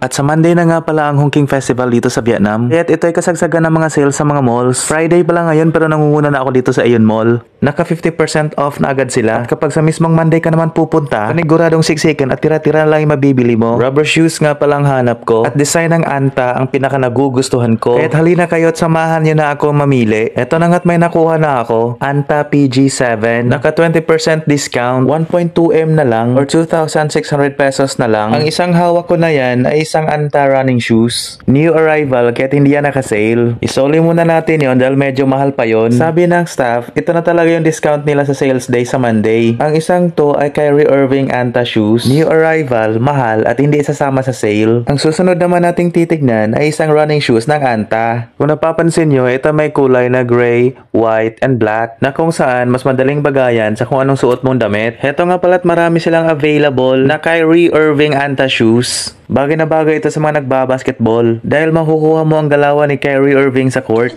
At sa Monday na nga pala ang Hongking Festival dito sa Vietnam. Kaya't ito ay kasagsagan ng mga sales sa mga malls. Friday pa lang ngayon pero nangunguna na ako dito sa Aeon Mall. Naka 50% off na agad sila. At kapag sa mismong Monday ka naman pupunta, paniguradong siksikan at tira-tira lang yung mabibili mo. Rubber shoes nga palang hanap ko. At design ng Anta ang pinaka nagugustuhan ko. Kaya't halina kayo at samahan nyo na ako mamili. Eto na nga't may nakuha na ako. Anta PG7. Naka 20% discount. 1.2M na lang or 2,600 pesos na lang. Ang isang hawak ko na yan ay isang Anta running shoes. New arrival kaya't hindi yan naka-sale. Isoli muna natin yon dahil medyo mahal pa yon. Sabi ng staff, ito na talaga yung discount nila sa sales day sa Monday. Ang isang to ay Kyrie Irving Anta shoes. New arrival, mahal at hindi isasama sa sale. Ang susunod naman nating titignan ay isang running shoes ng Anta. Kung napapansin nyo, ito may kulay na gray, white, and black na kung saan mas madaling bagayan sa kung anong suot mong damit. Heto nga pala't marami silang available na Kyrie Irving Anta shoes. Bagay na bagay ito sa mga nagbabasketball dahil makukuha mo ang galawan ni Kyrie Irving sa court.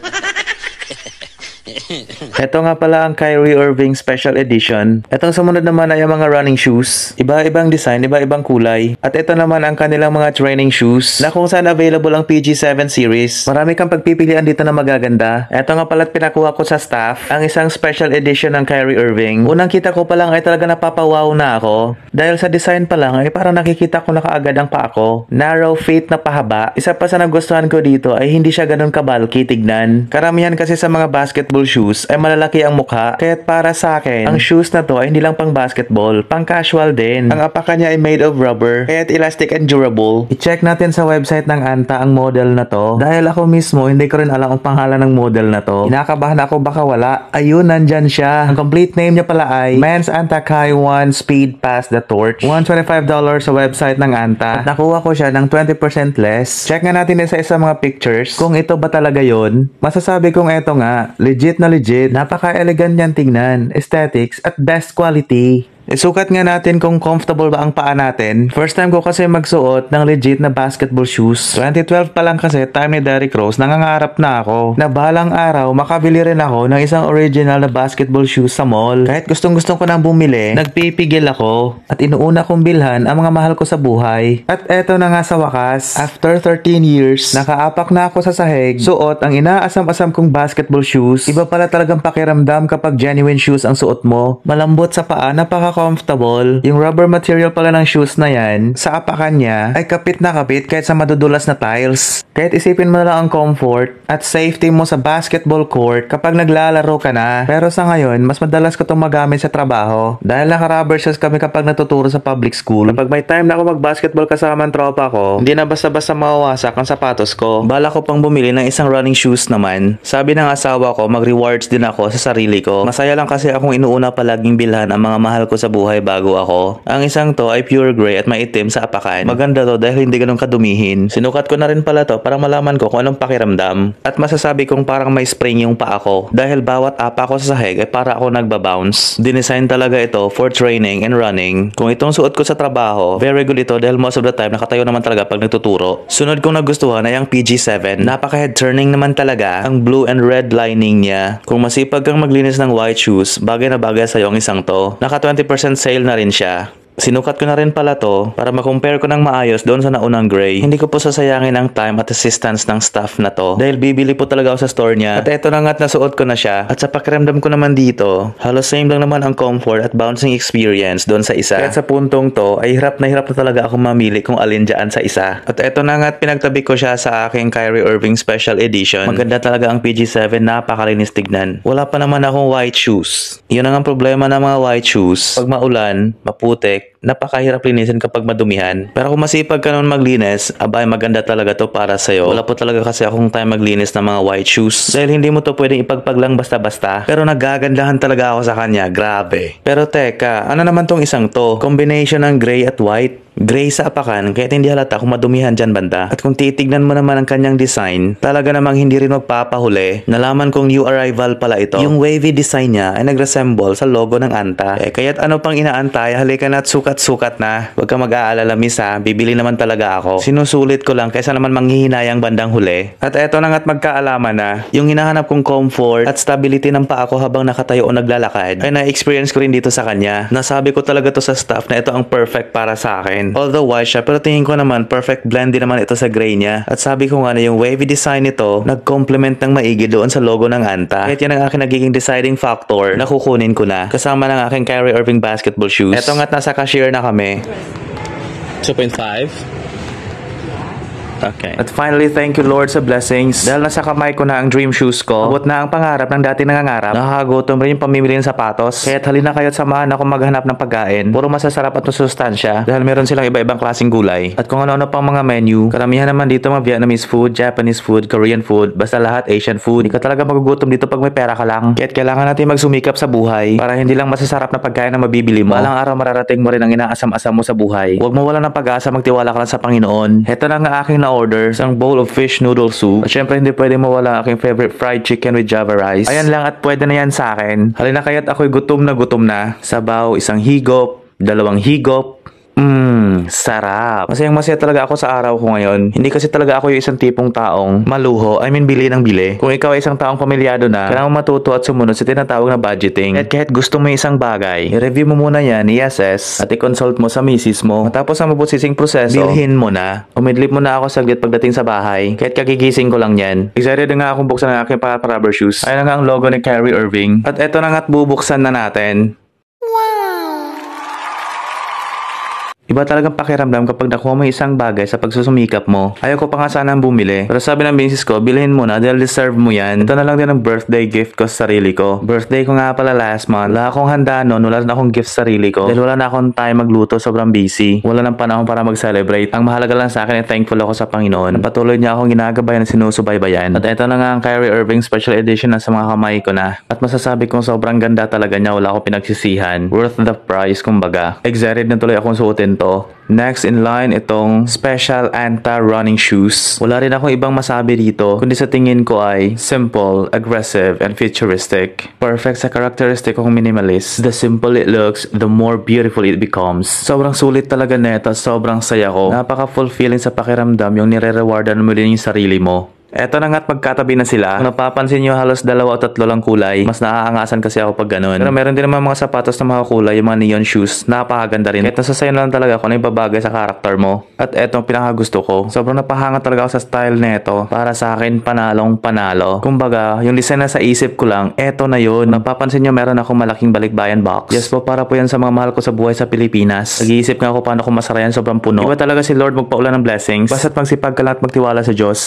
Ito nga pala ang Kyrie Irving Special Edition. Itong sumunod naman ay ang mga running shoes. Iba-ibang design, iba-ibang kulay. At ito naman ang kanilang mga training shoes na kung saan available ang PG7 series. Marami kang pagpipilian dito na magaganda. Ito nga pala't pinakuha ko sa staff ang isang special edition ng Kyrie Irving. Unang kita ko pa lang ay talaga napapawaw na ako. Dahil sa design pa lang ay parang nakikita ko na kaagad ang paa ko. Narrow fit na pahaba. Isa pa sa nagustuhan ko dito ay hindi siya ganun kabalki tignan. Karamihan kasi sa mga basketball shoes ay malalaki ang mukha. Kaya't para sa akin, ang shoes na to ay hindi lang pang basketball, pang casual din. Ang apakan niya ay made of rubber, kaya't elastic and durable. I-check natin sa website ng Anta ang model na to. Dahil ako mismo, hindi ko rin alam ang pangalan ng model na to. Kinakabahan ako baka wala. Ayun, nandyan siya. Ang complete name niya pala ay Men's Anta Kai 1 Speed Pass the Torch. $125 sa website ng Anta. At nakuha ko siya ng 20% less. Check nga natin isa-isa mga pictures. Kung ito ba talaga yon. Masasabi kong eto nga, legit na legit. Napaka-elegant niyan tingnan, aesthetics at best quality. Isukat nga natin kung comfortable ba ang paa natin. First time ko kasi magsuot ng legit na basketball shoes. 2012 pa lang kasi, time ni Derrick Rose, nangangarap na ako na balang araw makabili rin ako ng isang original na basketball shoes sa mall. Kahit gustong-gusto ko nang bumili, nagpipigil ako at inuuna kong bilhan ang mga mahal ko sa buhay. At eto na nga sa wakas, after 13 years, nakaapak na ako sa sahig, suot ang inaasam-asam kong basketball shoes. Iba pala talagang pakiramdam kapag genuine shoes ang suot mo. Malambot sa paa, comfortable. Yung rubber material pala ng shoes na yan, sa apakan niya, ay kapit na kapit kahit sa madudulas na tiles. Kahit isipin mo na lang ang comfort at safety mo sa basketball court kapag naglalaro ka na. Pero sa ngayon, mas madalas ko itong magamit sa trabaho. Dahil naka-rubber shoes kami kapag natuturo sa public school. Kapag may time na ako mag-basketball kasama ang tropa ko, hindi na basta-basta mawawasak ang sapatos ko. Bala ko pang bumili ng isang running shoes naman. Sabi ng asawa ko, mag-rewards din ako sa sarili ko. Masaya lang kasi akong inuuna palaging bilhan ang mga mahal ko sa buhay bago ako. Ang isang to ay pure gray at may itim sa apakan. Maganda to dahil hindi ganun kadumihin. Sinukat ko na rin pala to para malaman ko kung anong pakiramdam. At masasabi kong parang may spring yung paa ko. Dahil bawat apa ko sa sahig ay para ako nagbabounce. Dinesign talaga ito for training and running. Kung itong suot ko sa trabaho, very good ito dahil most of the time nakatayo naman talaga pag nagtuturo. Sunod kong nagustuhan ay ang PG7. Napaka-head turning naman talaga ang blue and red lining niya. Kung masipag kang maglinis ng white shoes, bagay na bagay sa'yo ang isang to. Naka 20% sale na rin siya. Sinukat ko na rin pala to para makompare ko ng maayos doon sa naunang gray. Hindi ko po sasayangin ang time at assistance ng staff na to dahil bibili po talaga ako sa store niya. At eto na nga't nasuot ko na siya. At sa pakiramdam ko naman dito, halos same lang naman ang comfort at bouncing experience doon sa isa. Kahit sa puntong to ay hirap na talaga ako mamili kung alin dyan sa isa. At eto na nga't pinagtabi ko siya sa aking Kyrie Irving Special Edition. Maganda talaga ang PG7, napakalinis tignan. Wala pa naman akong white shoes. Yun ang problema ng mga white shoes. Pag maulan, maputik, napakahirap linisin kapag madumihan. Pero kung masipag ka naman maglinis, abay maganda talaga to para sa'yo. Wala po talaga kasi akong time maglinis ng mga white shoes. Dahil hindi mo to pwedeng ipagpaglang basta-basta. Pero nagagandahan talaga ako sa kanya. Grabe. Pero teka, ano naman tong isang to? Combination ng gray at white. Gray sa apakan, kaya hindi halata kung madumihan dyan banda. At kung titignan mo naman ang kanyang design, talaga namang hindi rin magpapahuli. Nalaman kong new arrival pala ito. Yung wavy design niya ay nag-resemble sa logo ng Anta. Kaya't ano pang inaantay, halika na at sukat sukat na. Huwag kang mag-aalala, miss ha. Bibili naman talaga ako. Sinusulit ko lang kaysa naman manghihinayang bandang huli. At eto na nga't magkaalaman na. Yung hinahanap kong comfort at stability ng paa ko habang nakatayo o naglalakad ay na-experience ko rin dito sa kanya. Nasabi ko talaga to sa staff na ito ang perfect para sa akin. Although white siya, pero tingin ko naman perfect blend din naman ito sa gray niya. At sabi ko nga na yung wavy design nito nag-complement ng maigi doon sa logo ng Anta. Kahit yan ang aking nagiging deciding factor na kukunin ko na. Kasama ng aking Kyrie Irving basketball shoes. Eto nga't nasa cashier na kami. 2.5. Okay. At finally, thank you Lord sa blessings. Dahil nasa kamay ko na ang dream shoes ko, abot na ang pangarap ng dati nangangarap. Nakakagutom rin yung pamimili ng sapatos. Kaya't halina kayo't samahan ako maghanap ng pagkain. Puro masasarap at masustansya dahil meron silang iba-ibang klaseng gulay. At kung ano-ano pang mga menu, karamihan naman dito mga Vietnamese food, Japanese food, Korean food, basta lahat Asian food. Hindi ka talaga magugutom dito pag may pera ka lang. Kaya't kailangan natin magsumikap sa buhay para hindi lang masasarap na pagkain na mabibili mo. Balang araw mararating mo rin ang inaasam-asam mo sa buhay. Huwag mo wala ng pag-asa, magtiwala ka lang sa Panginoon. Heto na nga aking na-order, isang bowl of fish noodle soup. At syempre hindi pwede mawala ang aking favorite fried chicken with java rice. Ayan lang at pwede na yan sa akin. Halina kaya't ako'y gutom na. Sabaw, isang higop, 2 higop. Sarap. Masayang-masaya talaga ako sa araw ko ngayon. Hindi kasi talaga ako yung isang tipong taong maluho. I mean, bili ng bili. Kung ikaw ay isang taong pamilyado na, kailangan mo matuto at sumunod sa tinatawag na budgeting. At kahit gusto mo isang bagay, i-review mo muna yan, i-assess, at i-consult mo sa misis mo. Tapos ang mabusising proseso, bilhin mo na. Umidlip mo na ako saglit pagdating sa bahay. Kahit kagigising ko lang yan. Excited na nga akong buksan ang aking rubber shoes. Ayan na nga ang logo ni Kyrie Irving. At eto na nga't bubuksan na natin. Iba talagang pakiramdam kapag nakuha mo isang bagay sa pagsusumikap mo. Ayaw ko pa nga sanang bumili. Pero sabi ng misis ko, bilhin mo na dahil deserve mo yan. Ito na lang din ang birthday gift ko sa sarili ko. Birthday ko nga pala last month. Wala akong handa noon, wala na akong gift sa sarili ko. Dahil wala na akong time magluto, sobrang busy. Wala nang panahon para mag-celebrate. Ang mahalaga lang sa akin ay thankful ako sa Panginoon. Patuloy niya akong ginagabayan at sinusubaybayan. At ito na nga ang Kyrie Irving Special Edition na sa mga kamay ko na. At masasabi kong sobrang ganda talaga niya, wala akong pinagsisihan. Worth the price kumbaga. Excited na tuloy akong suotin to. Next in line, itong Special Anta running shoes. Wala rin akong ibang masabi dito, kundi sa tingin ko ay simple, aggressive, and futuristic. Perfect sa characteristic kong minimalist. The simple it looks, the more beautiful it becomes. Sobrang sulit talaga neto, sobrang saya ko. Napaka-fulfilling sa pakiramdam yung nire-rewardan mo din yung sarili mo. Eto na nga't magkatabi na sila. Kung napapansin nyo, halos 2 o 3 lang kulay. Mas naaangasan kasi ako pag ganun. Pero meron din naman mga sapatos na mga kulay, yung mga neon shoes. Napakaganda rin. Kahit nasasayo na lang talaga kung ano yung babagay sa karakter mo. At etong pinakagusto ko. Sobrang napahanga talaga ako sa style neto. Para sa akin, panalong panalo. Kumbaga, yung design na sa isip ko lang, eto na yun. Napapansin nyo, meron akong malaking balikbayan box. Yes po, para po yan sa mga mahal ko sa buhay sa Pilipinas. Nag-iisip nga ako paano ko masarayan, sobrang puno. Iba talaga si Lord magpaulan ng blessings. Basta't magsipag ka lang at magtiwala sa Diyos.